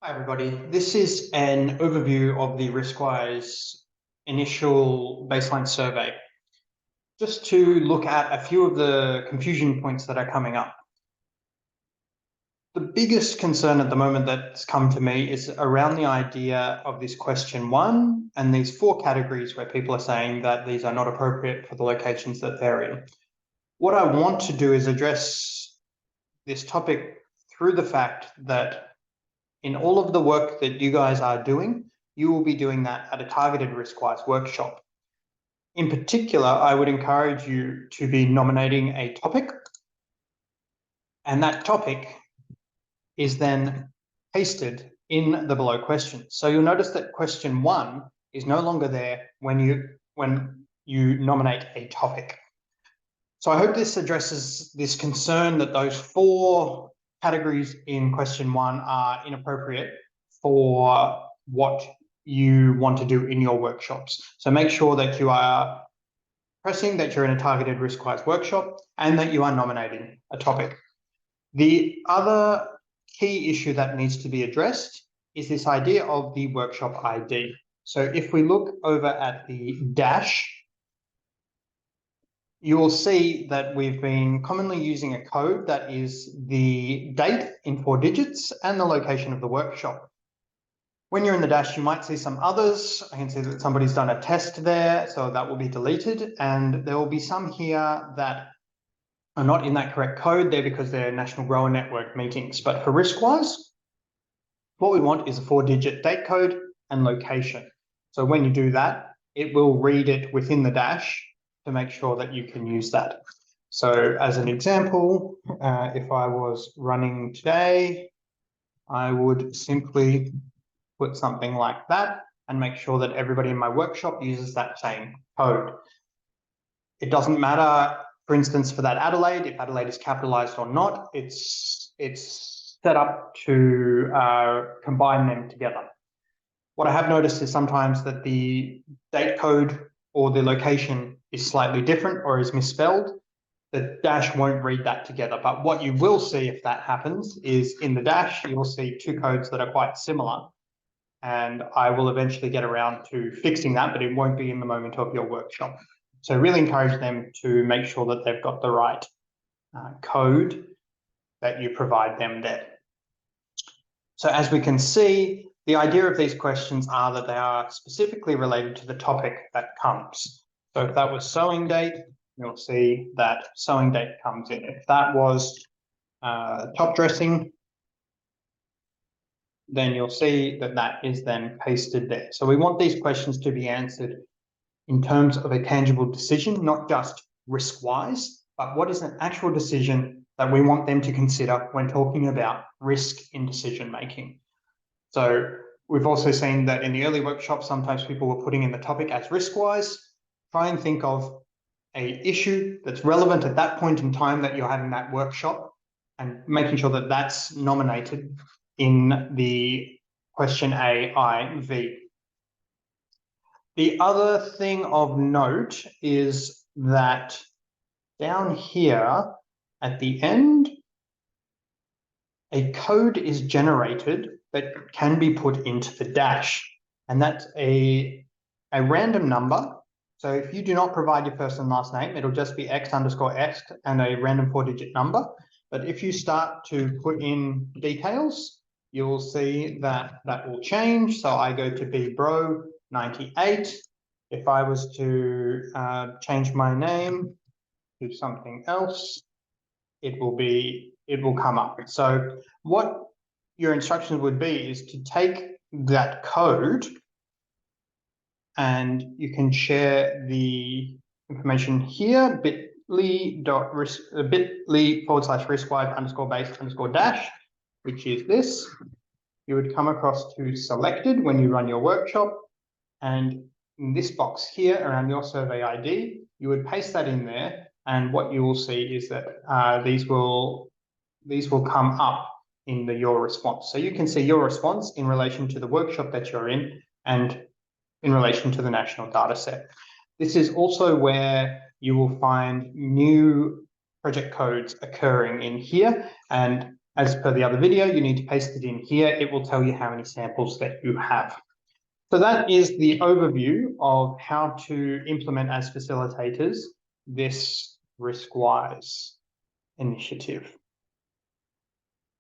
Hi, everybody. This is an overview of the RiskWi's initial baseline survey, just to look at a few of the confusion points that are coming up. The biggest concern at the moment that's come to me is around the idea of this question one and these four categories where people are saying that these are not appropriate for the locations that they're in. What I want to do is address this topic through the fact that in all of the work that you guys are doing, you will be doing that at a targeted RiskWi's workshop. In particular, I would encourage you to be nominating a topic, and that topic is then pasted in the below questions. So you'll notice that question one is no longer there when you nominate a topic. So I hope this addresses this concern that those four categories in question one are inappropriate for what you want to do in your workshops. So make sure that you are pressing that you're in a targeted RiskWi's workshop and that you are nominating a topic. The other key issue that needs to be addressed is this idea of the workshop ID. So if we look over at the dash, you will see that we've been commonly using a code that is the date in 4 digits and the location of the workshop. When you're in the dash, you might see some others. I can see that somebody's done a test there, so that will be deleted. And there will be some here that are not in that correct code there because they're National Grower Network meetings. But for RiskWi's, what we want is a 4-digit date code and location. So when you do that, it will read it within the dash to make sure that you can use that. So as an example, if I was running today, I would simply put something like that and make sure that everybody in my workshop uses that same code. It doesn't matter, for instance, for that Adelaide, if Adelaide is capitalized or not, it's set up to combine them together. What I have noticed is sometimes that the date code or the location is slightly different or is misspelled. The dash won't read that together. But what you will see if that happens is in the dash, you will see two codes that are quite similar. And I will eventually get around to fixing that, but it won't be in the moment of your workshop. So really encourage them to make sure that they've got the right code that you provide them there. So as we can see, the idea of these questions are that they are specifically related to the topic that comes. So if that was sowing date, you'll see that sowing date comes in. If that was top dressing, then you'll see that that is then pasted there. So we want these questions to be answered in terms of a tangible decision, not just risk-wise, but what is an actual decision that we want them to consider when talking about risk in decision making. So we've also seen that in the early workshops, sometimes people were putting in the topic as risk-wise. Try and think of an issue that's relevant at that point in time that you're having that workshop and making sure that that's nominated in the question A, I, V. The other thing of note is that down here at the end, a code is generated that can be put into the dash, and that's a random number. So if you do not provide your first and last name, it'll just be X_X and a random 4-digit number. But if you start to put in details, you'll see that that will change. So I go to bbro98. If I was to change my name to something else, it will come up. So what your instructions would be is to take that code and you can share the information here, bit.ly/riskwi_base_dash, which is this. You would come across to selected when you run your workshop, and in this box here around your survey ID, you would paste that in there, and what you will see is that these will come up in your response. So you can see your response in relation to the workshop that you're in and in relation to the national data set. This is also where you will find new project codes occurring in here. And As per the other video, you need to paste it in here. It will tell you how many samples that you have. So that is the overview of how to implement as facilitators this RiskWi initiative.